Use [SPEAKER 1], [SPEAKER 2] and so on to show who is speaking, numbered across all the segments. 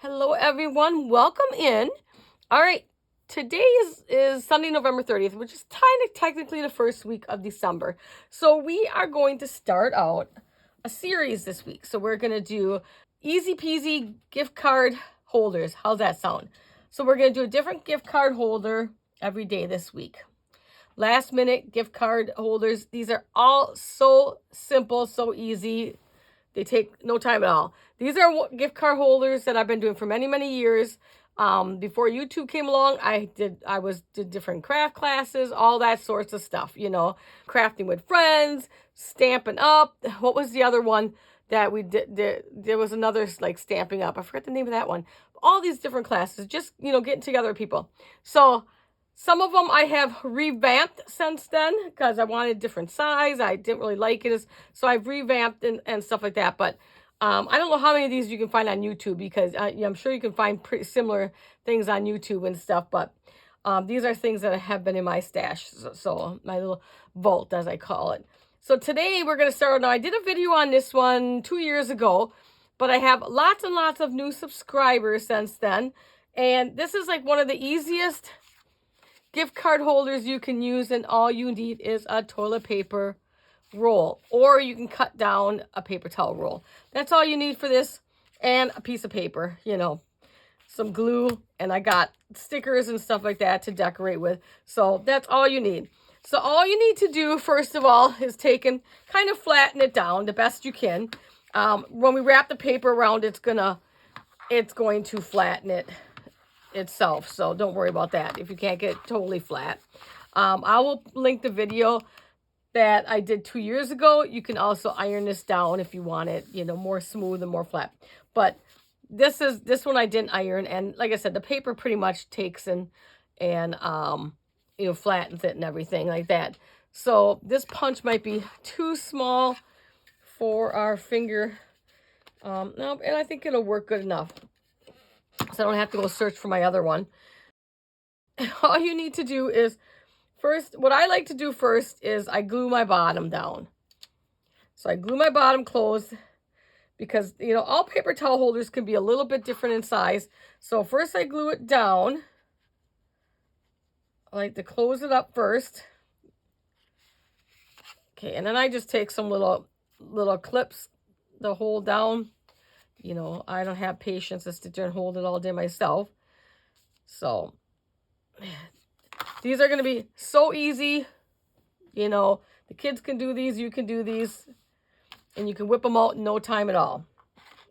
[SPEAKER 1] Hello, everyone. Welcome in. All right. Today is Sunday, November 30th, which is technically the first week of December. So we are going to start out a series this week. So we're going to do easy peasy gift card holders. How's that sound? So we're going to do a different gift card holder every day this week. Last minute gift card holders. These are all so simple, so easy. They take no time at all. These are gift card holders that I've been doing for many, many years. Before YouTube came along, I did different craft classes, all that sorts of stuff, crafting with friends, stamping up. What was the other one that we did? There was another like stamping up. I forgot the name of that one. All these different classes, just, getting together with people. So some of them I have revamped since then because I wanted different size. I didn't really like it. So I've revamped and stuff like that. But I don't know how many of these you can find on YouTube because I'm sure you can find pretty similar things on YouTube and stuff. But these are things that have been in my stash. So my little vault, as I call it. So today we're going to start. Now, I did a video on this one 2 years ago, but I have lots and lots of new subscribers since then. And this is like one of the easiest gift card holders you can use, and all you need is a toilet paper roll, or you can cut down a paper towel roll. That's all you need for this, and a piece of paper, some glue, and I got stickers and stuff like that to decorate with. So that's all you need. So all you need to do, first of all, is take and kind of flatten it down the best you can. When we wrap the paper around, it's going to flatten it itself, so don't worry about that if you can't get it totally flat. I will link the video that I did 2 years ago. You can also iron this down if you want it, more smooth and more flat. But this one I didn't iron, and like I said, the paper pretty much takes and flattens it and everything like that. So this punch might be too small for our finger. No, and I think it'll work good enough, so I don't have to go search for my other one. All you need to do is, what I like to do first is I glue my bottom down. So I glue my bottom closed because, all paper towel holders can be a little bit different in size. So first I glue it down. I like to close it up first. Okay, and then I just take some little clips to hold down. I don't have patience to sit there and hold it all day myself. So these are going to be so easy. The kids can do these. You can do these. And you can whip them out in no time at all.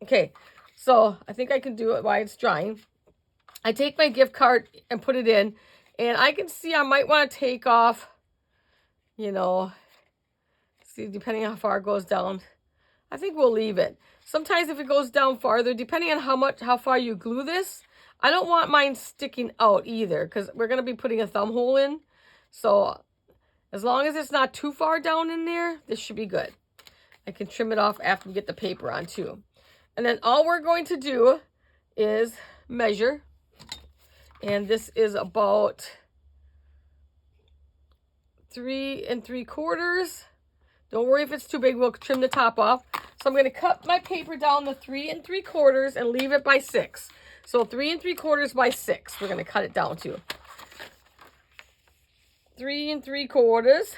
[SPEAKER 1] Okay, so I think I can do it while it's drying. I take my gift card and put it in. And I can see I might want to take off, see, depending on how far it goes down. I think we'll leave it. Sometimes if it goes down farther, depending on how far you glue this, I don't want mine sticking out either because we're going to be putting a thumb hole in. So as long as it's not too far down in there, this should be good. I can trim it off after we get the paper on too. And then all we're going to do is measure. And this is about 3 3/4. Don't worry if it's too big, we'll trim the top off. So I'm going to cut my paper down to 3 3/4 and leave it by 6. So 3 3/4 by 6, we're going to cut it down to 3 3/4.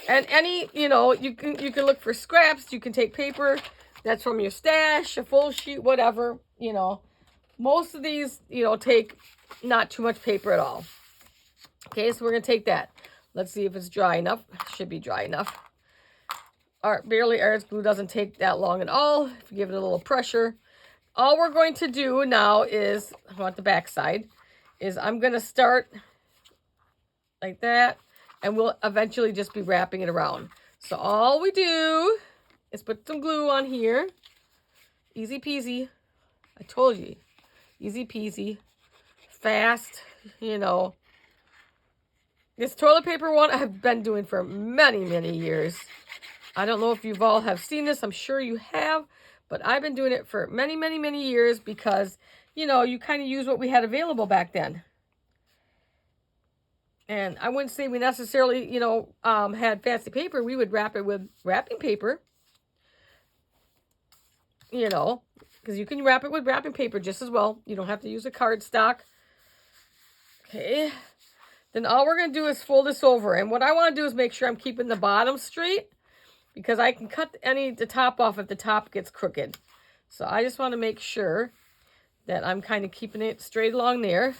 [SPEAKER 1] And any, you can look for scraps. You can take paper that's from your stash, a full sheet, whatever, Most of these, take not too much paper at all. Okay, so we're going to take that. Let's see if it's dry enough. Should be dry enough. Barely Arts glue doesn't take that long at all. If you give it a little pressure. All we're going to do now is, I want the back side, is I'm going to start like that. And we'll eventually just be wrapping it around. So all we do is put some glue on here. Easy peasy. I told you. Easy peasy. Fast, This toilet paper one I've been doing for many, many years. I don't know if you've all have seen this. I'm sure you have. But I've been doing it for many, many, many years because, you kind of use what we had available back then. And I wouldn't say we necessarily, had fancy paper. We would wrap it with wrapping paper. because you can wrap it with wrapping paper just as well. You don't have to use a cardstock. Okay. Then all we're going to do is fold this over. And what I want to do is make sure I'm keeping the bottom straight, because I can cut the top off if the top gets crooked. So I just want to make sure that I'm kind of keeping it straight along there.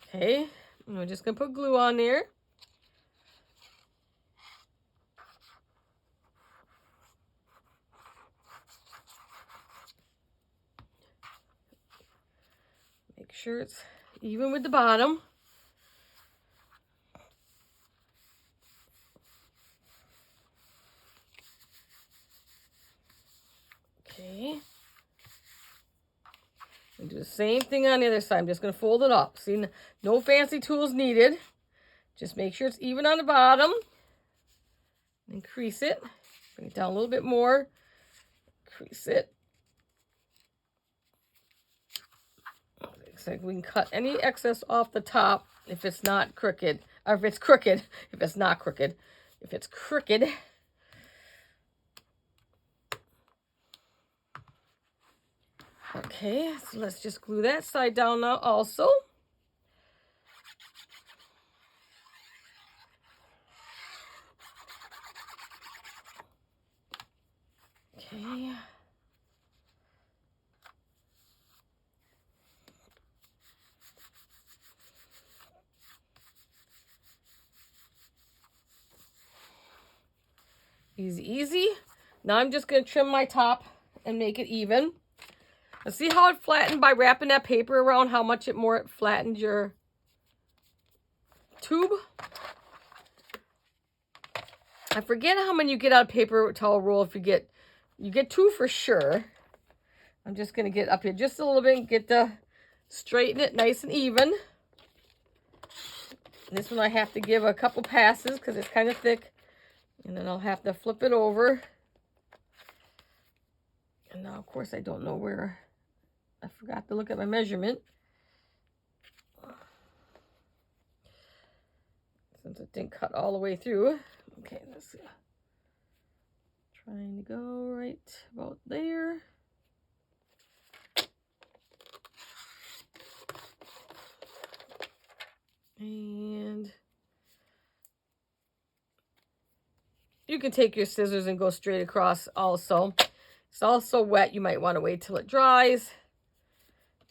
[SPEAKER 1] Okay. And we're just going to put glue on there. Make sure it's even with the bottom. Okay. And do the same thing on the other side. I'm just going to fold it up. See, no fancy tools needed. Just make sure it's even on the bottom. Increase it. Bring it down a little bit more. Increase it. So we can cut any excess off the top if it's not crooked. Or if it's crooked. If it's not crooked. If it's crooked. Okay, so let's just glue that side down now also. Okay. Easy, easy. Now I'm just going to trim my top and make it even. And see how it flattened by wrapping that paper around, how much it flattened your tube? I forget how many you get out of paper towel roll. If you get 2 for sure. I'm just going to get up here just a little bit and straighten it nice and even. This one I have to give a couple passes because it's kind of thick. And then I'll have to flip it over. And now, of course, I don't know where. I forgot to look at my measurement. Since it didn't cut all the way through. Okay, let's see. Trying to go right about there. And you can take your scissors and go straight across also. It's also wet. You might want to wait till it dries.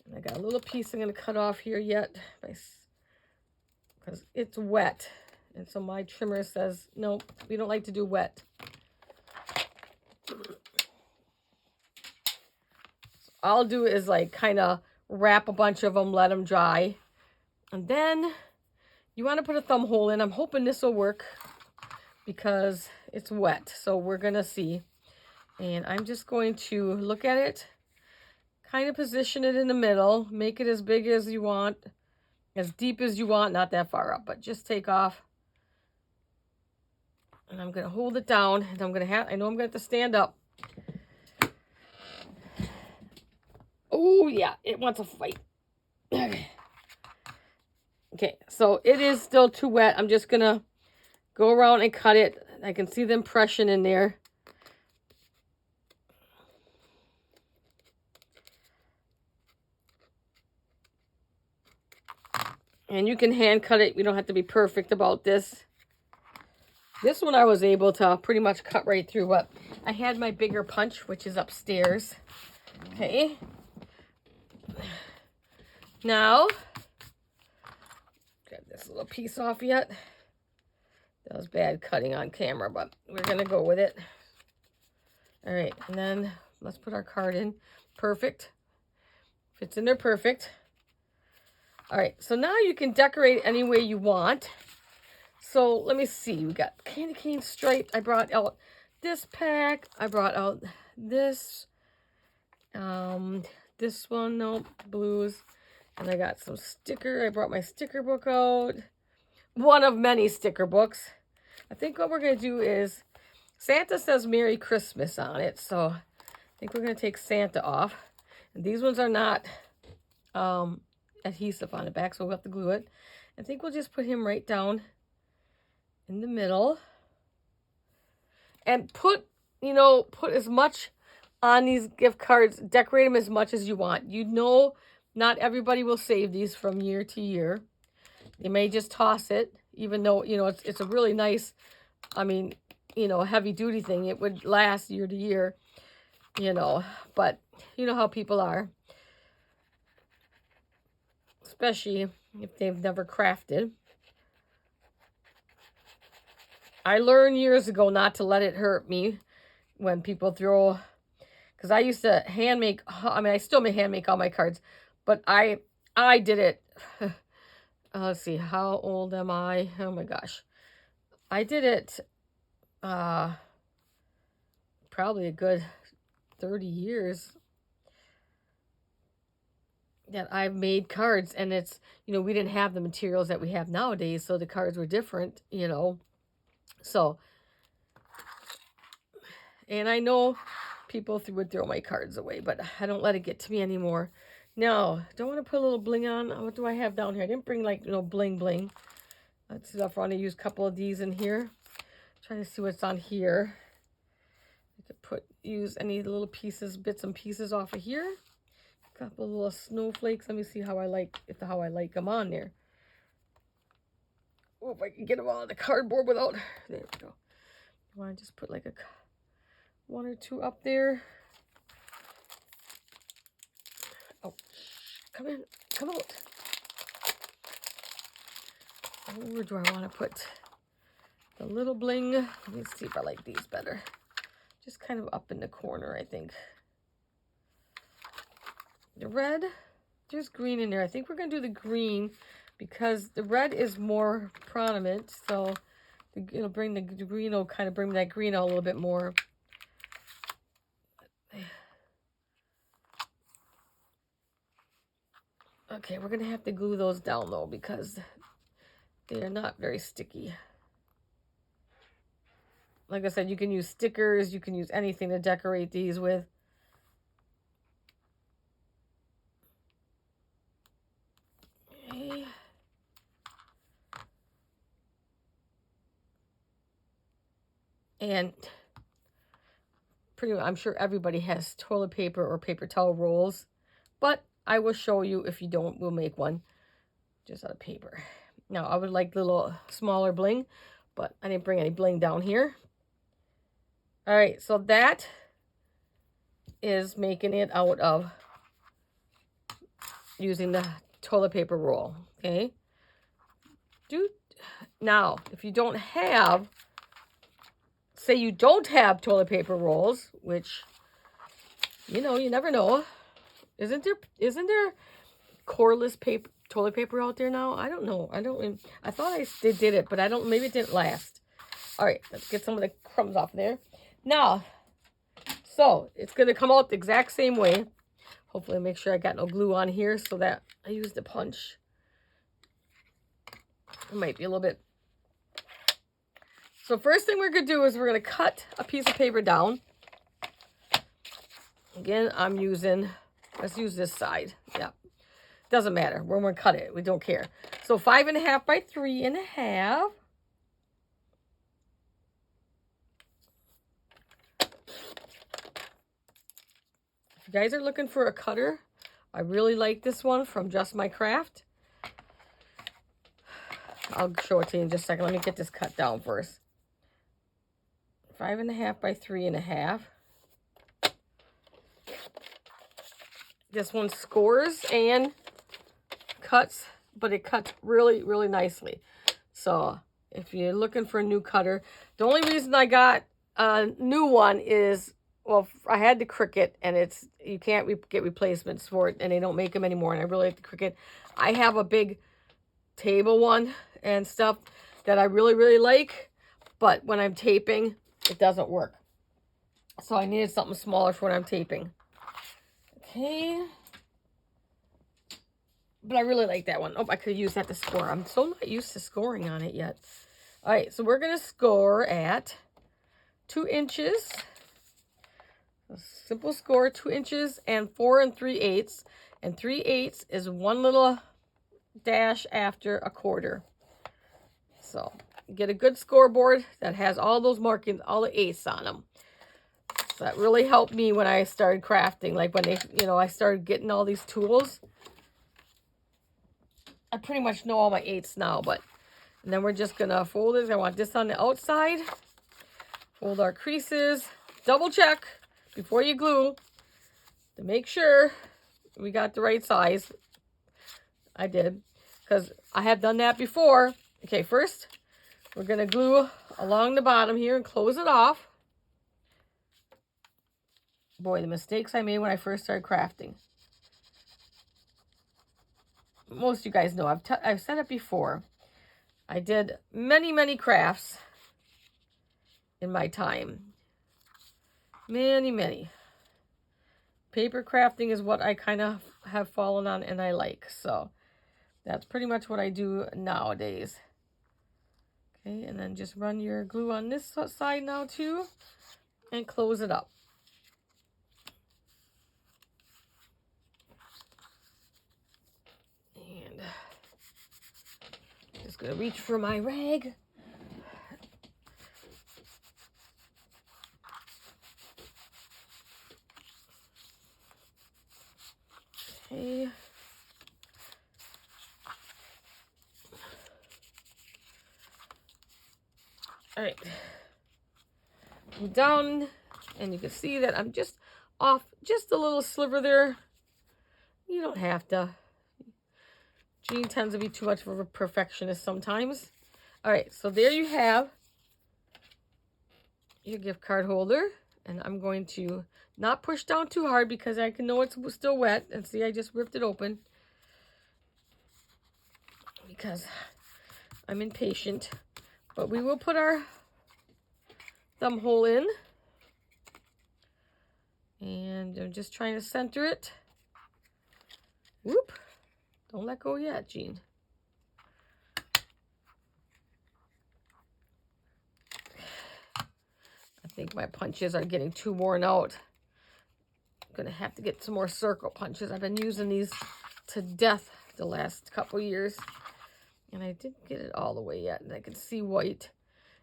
[SPEAKER 1] And I got a little piece I'm going to cut off here yet because it's wet. And so my trimmer says, nope, we don't like to do wet. So all I'll do is like kind of wrap a bunch of them, let them dry. And then you want to put a thumb hole in. I'm hoping this will work because it's wet. So we're going to see. And I'm just going to look at it, kind of position it in the middle, make it as big as you want, as deep as you want, not that far up, but just take off. And I'm going to hold it down, and I know I'm going to have to stand up. Oh, yeah, it wants a fight. Okay, so it is still too wet. I'm just going to go around and cut it. I can see the impression in there. And you can hand cut it. You don't have to be perfect about this. This one I was able to pretty much cut right through, but I had my bigger punch, which is upstairs. Okay. Now, get this little piece off yet. That was bad cutting on camera, but we're going to go with it. All right, and then let's put our card in. Perfect. Fits in there perfect. All right, so now you can decorate any way you want. So let me see. We got candy cane striped. I brought out this pack. I brought out this. This one, nope, blues. And I got some sticker. I brought my sticker book out. One of many sticker books. I think what we're going to do is, Santa says Merry Christmas on it. So I think we're going to take Santa off. And these ones are not adhesive on the back, so we'll have to glue it. I think we'll just put him right down in the middle. And put as much on these gift cards. Decorate them as much as you want. You know, not everybody will save these from year to year. You may just toss it, even though, you know, it's a really nice, I mean, you know, heavy duty thing. It would last year to year, you know, but you know how people are, especially if they've never crafted. I learned years ago not to let it hurt me when people throw, because I used to hand make, I mean, I still may hand make all my cards, but I did it. Let's see, how old am I? Oh my gosh. I did it probably a good 30 years that I've made cards, and it's, you know, we didn't have the materials that we have nowadays, so the cards were different, you know. So, and I know people would throw my cards away, but I don't let it get to me anymore. Now, don't want to put a little bling on. What do I have down here? I didn't bring, like, you know, bling bling. Let's see if I want to use a couple of these in here. Trying to see what's on here. I could use any little pieces, bits and pieces off of here. A couple of little snowflakes. Let me see how I like them on there. Oh, if I can get them on the cardboard without. There we go. I want to just put like one or two up there. Oh, come in, come out. Where do I want to put the little bling? Let me see if I like these better. Just kind of up in the corner, I think. The red, there's green in there. I think we're going to do the green because the red is more prominent. So it'll bring the green, will kind of bring that green out a little bit more. Okay, we're going to have to glue those down though because they are not very sticky. Like I said, you can use stickers, you can use anything to decorate these with. Okay. And pretty much, I'm sure everybody has toilet paper or paper towel rolls, but I will show you. If you don't, we'll make one just out of paper. Now, I would like little smaller bling, but I didn't bring any bling down here. All right, so that is making it out of using the toilet paper roll, okay? Now, if you don't have, say you don't have toilet paper rolls, which, you know, you never know. Isn't there coreless paper, toilet paper out there now? I don't know. I thought they did it, but I don't, maybe it didn't last. All right, let's get some of the crumbs off there. Now, so it's going to come out the exact same way. Hopefully make sure I got no glue on here so that I use the punch. It might be a little bit. So first thing we're going to do is we're going to cut a piece of paper down. Again, I'm using, let's use this side. Yeah. Doesn't matter. We're going to cut it. We don't care. So 5.5 by 3.5. If you guys are looking for a cutter, I really like this one from Just My Craft. I'll show it to you in just a second. Let me get this cut down first. 5.5 by 3.5. This one scores and cuts, but it cuts really, really nicely. So if you're looking for a new cutter, the only reason I got a new one is, well, I had the Cricut, and you can't get replacements for it, and they don't make them anymore, and I really like the Cricut. I have a big table one and stuff that I really, really like, but when I'm taping, it doesn't work. So I needed something smaller for when I'm taping. Okay. But I really like that one. Oh, I could have used that to score. I'm so not used to scoring on it yet. All right, so we're going to score at 2 inches. A simple score, 2 inches and 4 3/8. And 3/8 is one little dash after a quarter. So get a good scoreboard that has all those markings, all the eighths on them. So that really helped me when I started crafting. Like when I started getting all these tools. I pretty much know all my 8s now, and then we're just gonna fold it. I want this on the outside. Fold our creases. Double check before you glue to make sure we got the right size. I did, because I have done that before. Okay, first we're gonna glue along the bottom here and close it off. Boy, the mistakes I made when I first started crafting. Most of you guys know, I've said it before. I did many crafts in my time. Many. Paper crafting is what I kind of have fallen on and I like. So that's pretty much what I do nowadays. Okay, and then just run your glue on this side now too and close it up. And just gonna reach for my rag. Okay. All right. I'm down, and you can see that I'm just off just a little sliver there. You don't have to. Jean tends to be too much of a perfectionist sometimes. All right, so there you have your gift card holder. And I'm going to not push down too hard because I can know it's still wet. And see, I just ripped it open because I'm impatient. But we will put our thumb hole in. And I'm just trying to center it. Whoop. Don't let go yet, Jean. I think my punches are getting too worn out. I'm going to have to get some more circle punches. I've been using these to death the last couple years. And I didn't get it all the way yet. And I can see white.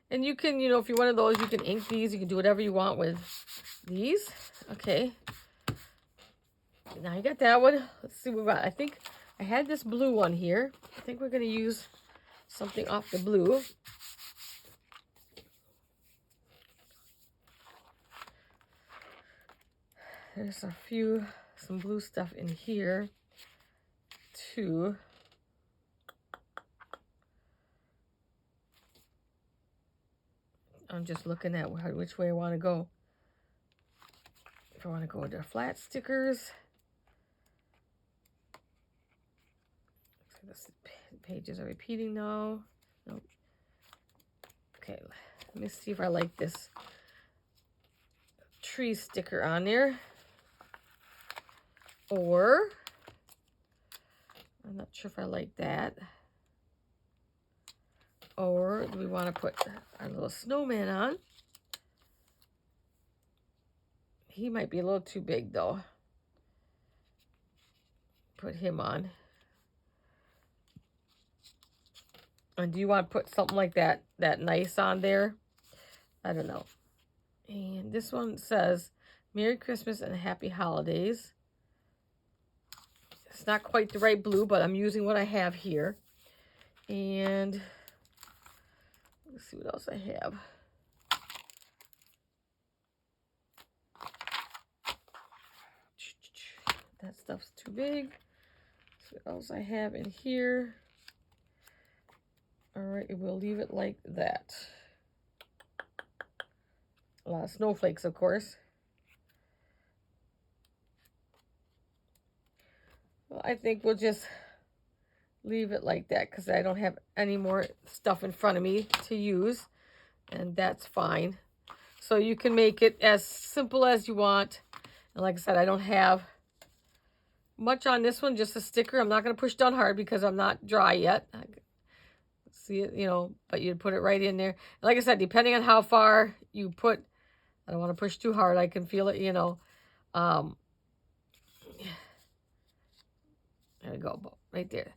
[SPEAKER 1] And you can, if you're one of those, you can ink these. You can do whatever you want with these. Okay. Now I got that one. Let's see what we got. I think I had this blue one here. I think we're going to use something off the blue. There's some blue stuff in here too. I'm just looking at which way I want to go. If I want to go to flat stickers. The pages are repeating now. Nope. Okay, let me see if I like this tree sticker on there. Or, I'm not sure if I like that. Or do we want to put our little snowman on? He might be a little too big though. Put him on. And do you want to put something like that nice on there? I don't know. And this one says, Merry Christmas and Happy Holidays. It's not quite the right blue, but I'm using what I have here. And let's see what else I have. That stuff's too big. Let's see what else I have in here. All right, we'll leave it like that. A lot of snowflakes, of course. Well, I think we'll just leave it like that because I don't have any more stuff in front of me to use, and that's fine. So you can make it as simple as you want. And like I said, I don't have much on this one, just a sticker. I'm not going to push down hard because I'm not dry yet. See it, but you'd put it right in there. Like I said, depending on how far you put, I don't want to push too hard. I can feel it, There we go, right there.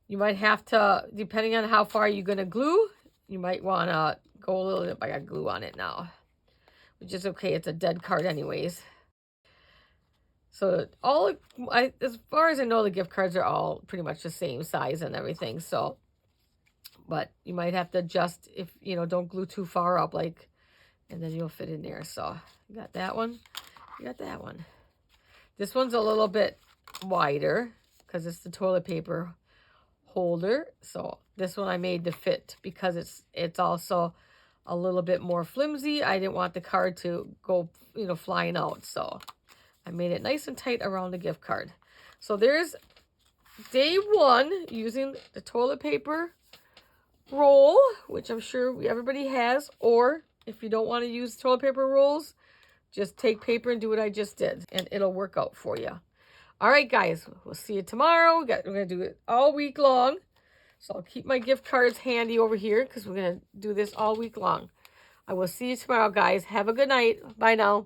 [SPEAKER 1] You might have to, depending on how far you're going to glue, you might want to go a little bit. I got glue on it now. which is okay. It's a dead card anyways. So as far as I know, the gift cards are all pretty much the same size and everything. So, but you might have to adjust if, you know, don't glue too far up, like, and then you'll fit in there. So you got that one. You got that one. This one's a little bit wider because it's the toilet paper holder. So this one I made to fit because it's also a little bit more flimsy. I didn't want the card to go, you know, flying out. So I made it nice and tight around the gift card. So there's day one using the toilet paper roll, which I'm sure everybody has. Or if you don't want to use toilet paper rolls, just take paper and do what I just did, and it'll work out for you. All right, guys, we'll see you tomorrow. We're going to do it all week long. So I'll keep my gift cards handy over here because we're going to do this all week long. I will see you tomorrow, guys. Have a good night. Bye now.